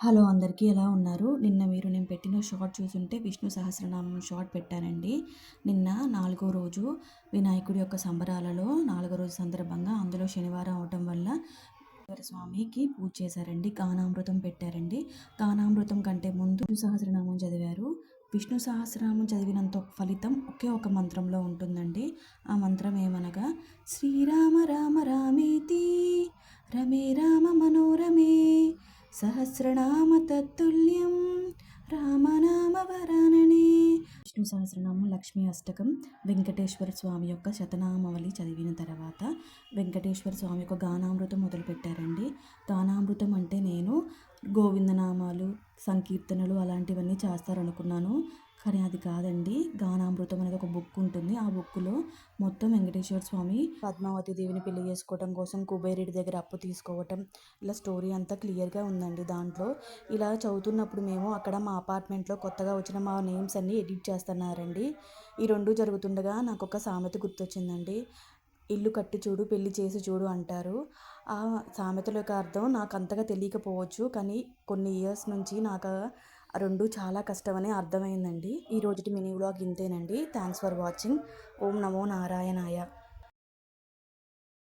Hello అందరికీ ఎలా ఉన్నారు? నిన్న నేను పెట్టిన షార్ట్ చూసుంటే విష్ణు సహస్రనామం షార్ట్ పెట్టానండి. నిన్న 4 రోజు వినాయకుడి యొక్క సంబరాలలో 4 రోజు సందర్భంగా అందులో శనివారం అవ్వటం వల్ల స్వామికి పూజ చేశారండి. గానామృతం పెట్టారండి. గానామృతం కంటే ముందు విష్ణు సహస్రనామం చదివారు. విష్ణు సహస్రనామం చదివినంత ఫలితం ఒకే ఒక మంత్రంలో ఉంటుందండి. ఆ మంత్రం ఏమనగా శ్రీరామ రామ రామేతి రమే రామ మనోరమే సహస్రనామ తత్తుల్యం రామనామ వరాననే. విష్ణు సహస్రనామం లక్ష్మీ అష్టకం వెంకటేశ్వర స్వామి యొక్క శతనామావళి చదివిన తర్వాత వెంకటేశ్వర స్వామి యొక్క గానామృతం మొదలుపెట్టారండి. గానామృతం అంటే నేను గోవిందనామాలు సంకీర్తనలు అలాంటివన్నీ చేస్తారనుకున్నాను, కానీ అది కాదండి. గానామృతం అనేది ఒక బుక్ ఉంటుంది. ఆ బుక్లో మొత్తం వెంకటేశ్వర స్వామి పద్మావతి దేవిని పెళ్లి చేసుకోవటం కోసం కుబేరుడి దగ్గర అప్పు తీసుకోవటం, ఇలా స్టోరీ అంతా క్లియర్గా ఉందండి. దాంట్లో ఇలా చదువుతున్నప్పుడు మేము అక్కడ మా అపార్ట్మెంట్లో కొత్తగా వచ్చిన మా నేమ్స్ అన్నీ ఎడిట్ చేస్తున్నారండి. ఈ రెండు జరుగుతుండగా నాకు ఒక సామెత గుర్తొచ్చిందండి. ఇల్లు కట్టి చూడు పెళ్లి చేసి చూడు అంటారు. ఆ సామెతల యొక్క అర్థం నాకు అంతగా తెలియకపోవచ్చు, కానీ కొన్ని ఇయర్స్ నుంచి నాకు ఆ రెండు చాలా కష్టమని అర్థమైందండి. ఈ రోజుటి మినీ వ్లాగ్ ఇంతేనండి. Thanks for watching. ఓం నమో నారాయణాయ.